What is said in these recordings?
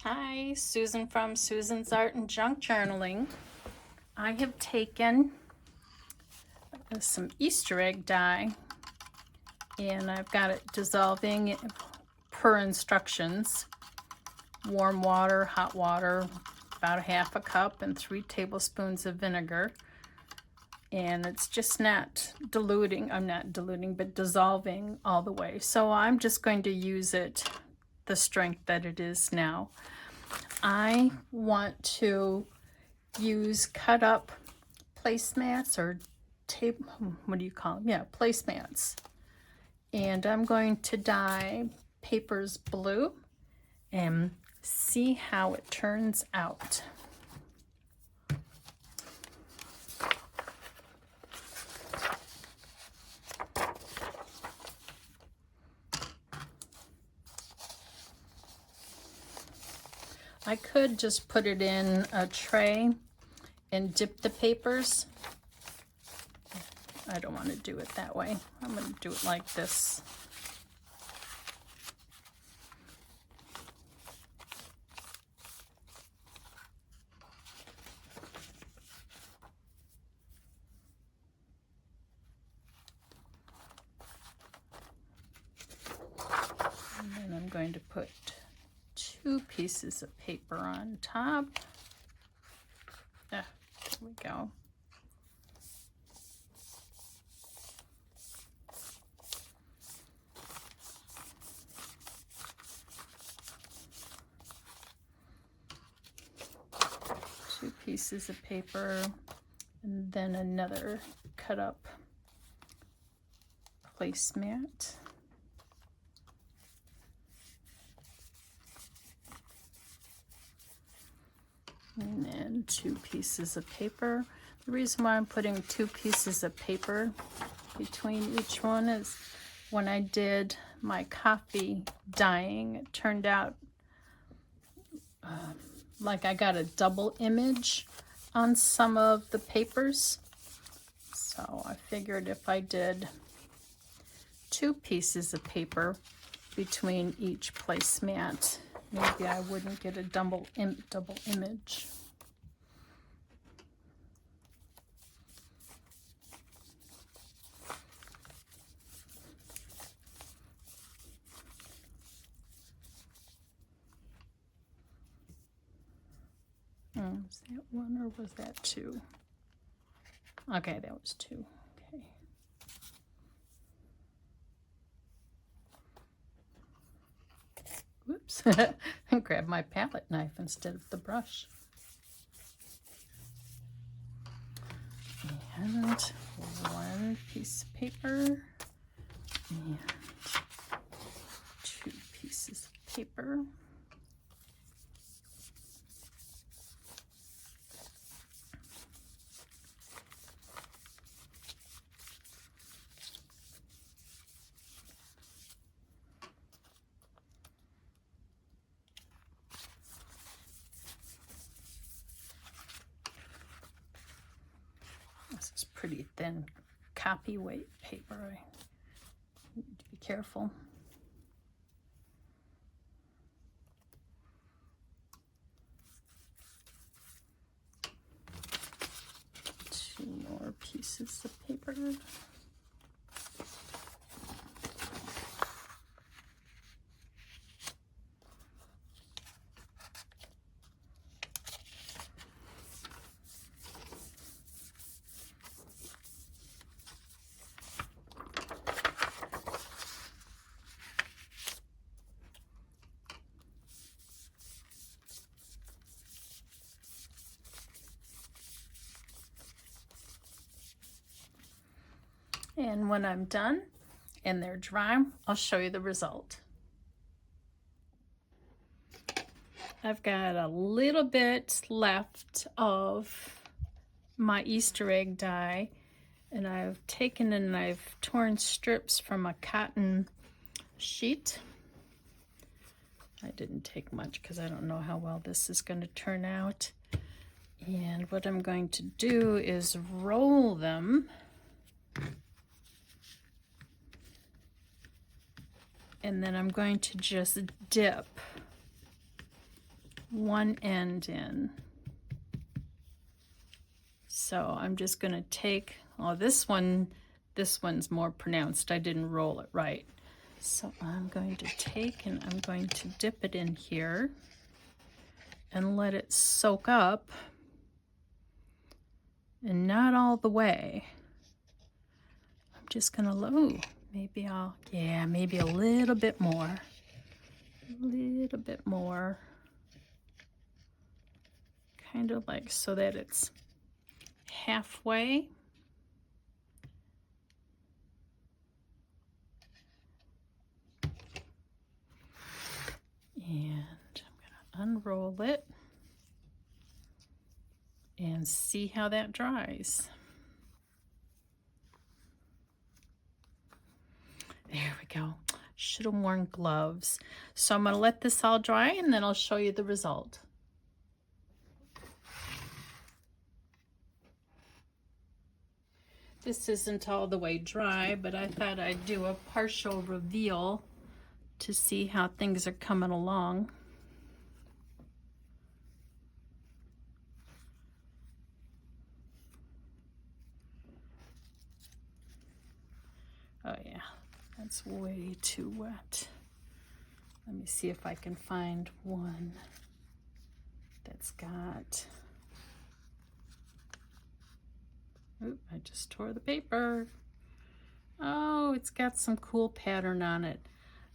Hi, Susan from Susan's Art and Junk Journaling. I have taken some Easter egg dye and I've got it dissolving per instructions. Warm water, hot water, about 1/2 cup, and 3 tablespoons of vinegar. And it's just not diluting, but dissolving all the way. So I'm just going to use it the strength that it is now. I want to use cut up placemats or tape, what do you call them? Yeah, placemats. And I'm going to dye papers blue and see how it turns out. I could just put it in a tray and dip the papers. I don't want to do it that way. I'm going to do it like this. And then I'm going to put 2 pieces of paper on top. There we go. Two pieces of paper, and then another cut up placemat. And then 2 pieces of paper. The reason why I'm putting 2 pieces of paper between each one is when I did my coffee dyeing, it turned out like I got a double image on some of the papers. So I figured if I did 2 pieces of paper between each placemat, maybe I wouldn't get a double image. Was that 1 or was that 2? Okay, that was 2. Okay. Whoops. And grab my palette knife instead of the brush. And 1 piece of paper and 2 pieces of paper. This is pretty thin copy weight paper. I need to be careful. Two more pieces of paper. And when I'm done and they're dry, I'll show you the result. I've got a little bit left of my Easter egg dye, and I've taken and I've torn strips from a cotton sheet. I didn't take much because I don't know how well this is going to turn out. And what I'm going to do is roll them and then I'm going to just dip one end in. So I'm just going to take, oh, this one's more pronounced. I didn't roll it right. So I'm going to take and I'm going to dip it in here and let it soak up, and not all the way. I'm just going to, ooh, maybe maybe a little bit more. A little bit more. Kind of like so that it's halfway. And I'm going to unroll it and see how that dries. There we go. Should have worn gloves. So I'm going to let this all dry and then I'll show you the result. This isn't all the way dry, but I thought I'd do a partial reveal to see how things are coming along. Oh yeah, that's way too wet. Let me see if I can find one that's got, oop, I just tore the paper. Oh, it's got some cool pattern on it.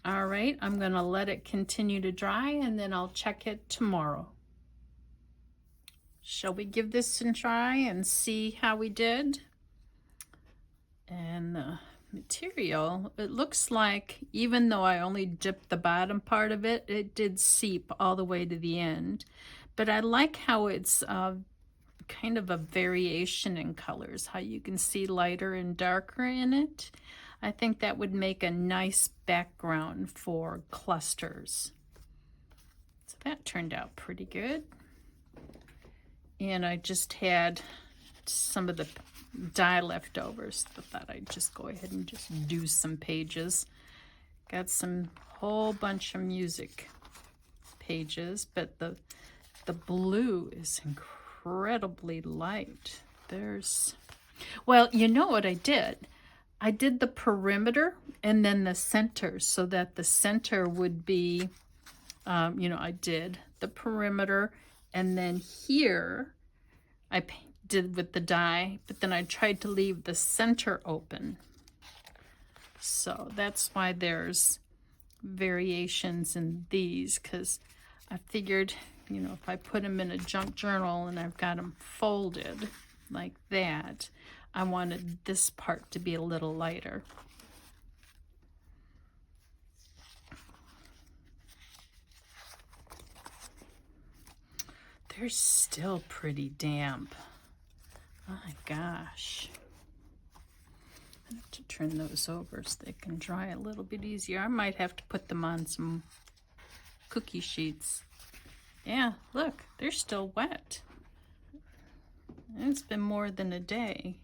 All right, I'm gonna let it continue to dry and then I'll check it tomorrow. Shall we give this a try and see how we did? And the material, it looks like, even though I only dipped the bottom part of it, it did seep all the way to the end. But I like how it's kind of a variation in colors, how you can see lighter and darker in it. I think that would make a nice background for clusters. So that turned out pretty good. And I just had some of the die leftovers. I thought I'd just go ahead and just do some pages. Got some whole bunch of music pages, but the blue is incredibly light. Well, you know what I did? I did the perimeter and then the center so that the center would be, I did the perimeter, and then here I did with the die, but then I tried to leave the center open. So that's why there's variations in these, because I figured, if I put them in a junk journal and I've got them folded like that, I wanted this part to be a little lighter. They're still pretty damp. My gosh. I have to turn those over so they can dry a little bit easier. I might have to put them on some cookie sheets. Yeah, look, they're still wet. It's been more than a day.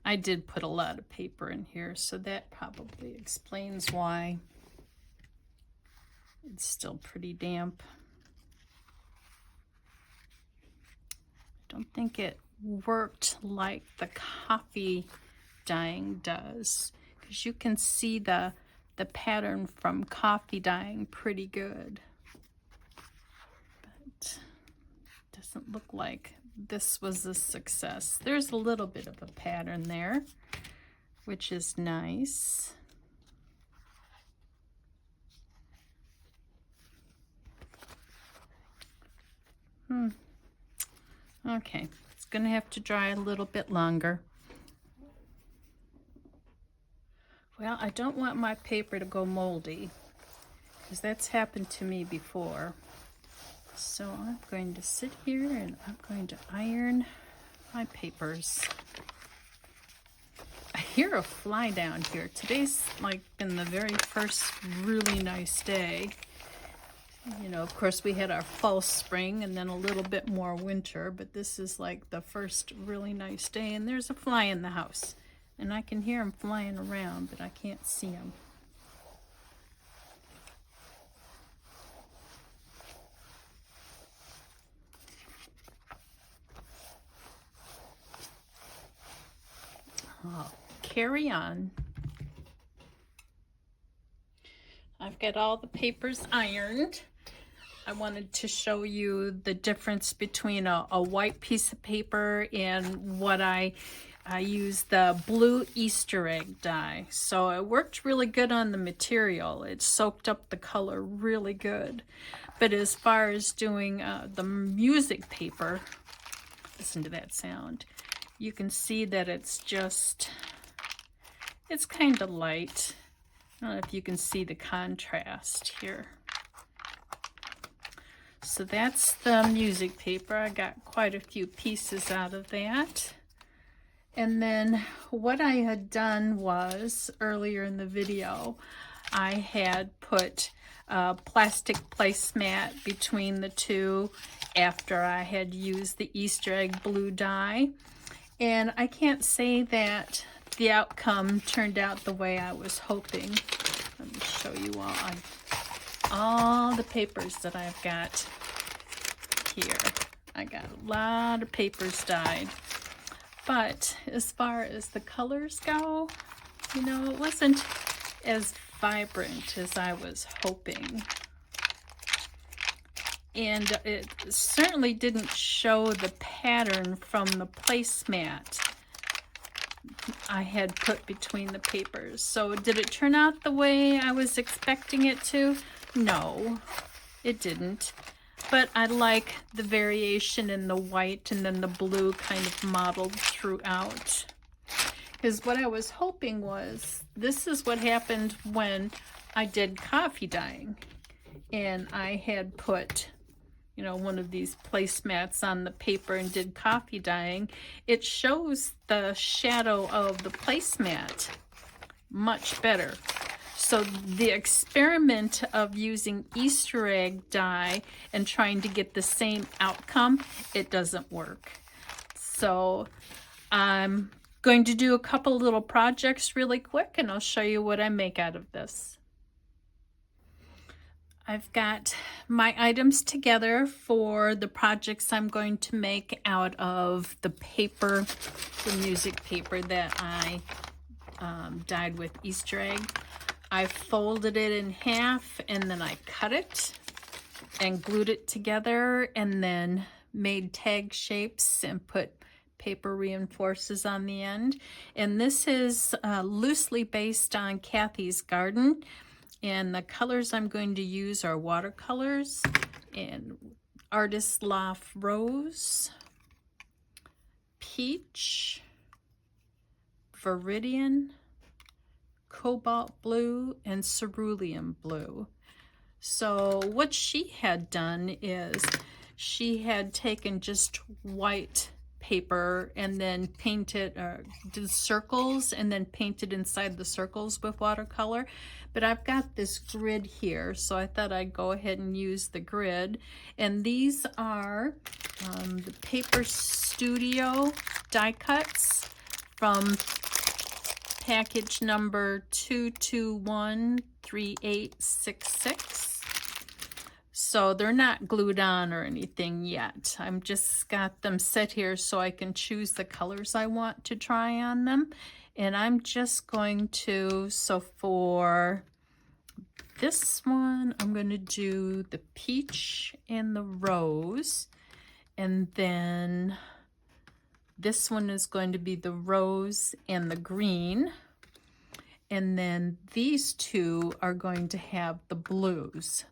I did put a lot of paper in here, so that probably explains why it's still pretty damp. I don't think it worked like the coffee dyeing does, because you can see the pattern from coffee dyeing pretty good. But it doesn't look like this was a success. There's a little bit of a pattern there, which is nice. Okay, it's gonna have to dry a little bit longer. Well, I don't want my paper to go moldy, because that's happened to me before. So I'm going to sit here and I'm going to iron my papers. I hear a fly down here. Today's like been the very first really nice day. Of course we had our false spring and then a little bit more winter, but this is like the first really nice day, and there's a fly in the house. And I can hear them flying around, but I can't see them. Oh, carry on. I've got all the papers ironed. I wanted to show you the difference between a white piece of paper and what I use the blue Easter egg dye. So it worked really good on the material. It soaked up the color really good. But as far as doing the music paper, listen to that sound. You can see that it's kind of light. I don't know if you can see the contrast here. So that's the music paper. I got quite a few pieces out of that. And then what I had done was, earlier in the video, I had put a plastic placemat between the two after I had used the Easter egg blue dye. And I can't say that the outcome turned out the way I was hoping. Let me show you all the papers that I've got here. I got a lot of papers dyed. But as far as the colors go, you know, it wasn't as vibrant as I was hoping. And it certainly didn't show the pattern from the placemat I had put between the papers. So did it turn out the way I was expecting it to? No, it didn't. But I like the variation in the white and then the blue kind of modeled throughout. Because what I was hoping was, this is what happened when I did coffee dyeing. And I had put, you know, one of these placemats on the paper and did coffee dyeing. It shows the shadow of the placemat much better. So the experiment of using Easter egg dye and trying to get the same outcome, it doesn't work. So I'm going to do a couple little projects really quick and I'll show you what I make out of this. I've got my items together for the projects I'm going to make out of the paper, the music paper that I dyed with Easter egg. I folded it in half and then I cut it and glued it together and then made tag shapes and put paper reinforcers on the end. And this is loosely based on Kathy's Garden. And the colors I'm going to use are watercolors and Artist Loft Rose, Peach, Viridian, Cobalt Blue, and Cerulean Blue. So what she had done is she had taken just white paper and then painted, did circles and then painted inside the circles with watercolor. But I've got this grid here, so I thought I'd go ahead and use the grid. And these are the Paper Studio die cuts from package number 2213866. So they're not glued on or anything yet. I'm just got them set here so I can choose the colors I want to try on them. And I'm just going to, so for this one, I'm going to do the peach and the rose. And then this one is going to be the rose and the green. And then these two are going to have the blues.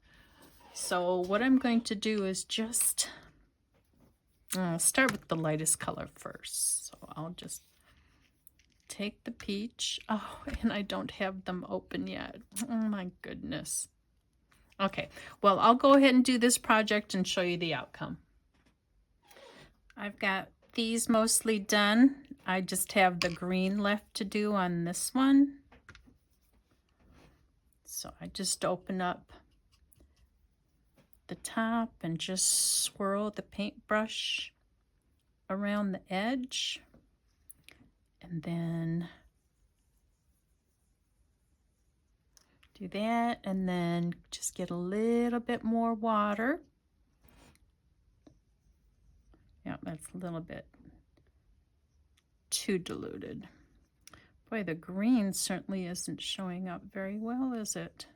So what I'm going to do is just start with the lightest color first. So I'll just take the peach. Oh, and I don't have them open yet. Oh my goodness. Okay, well, I'll go ahead and do this project and show you the outcome. I've got these mostly done. I just have the green left to do on this one. So I just open up the top and just swirl the paintbrush around the edge. And then Do that, and then just get a little bit more water. Yeah, that's a little bit too diluted. Boy, the green certainly isn't showing up very well, is it?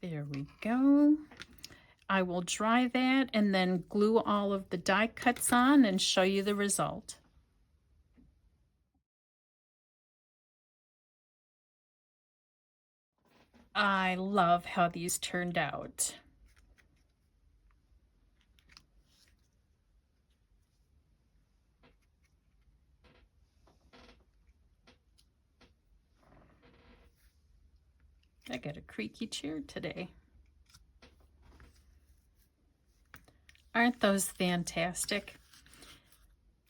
There we go. I will dry that and then glue all of the die cuts on and show you the result. I love how these turned out. I got a creaky chair today. Aren't those fantastic?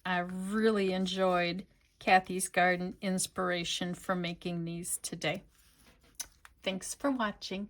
I really enjoyed Kathy's Garden inspiration for making these today. Thanks for watching.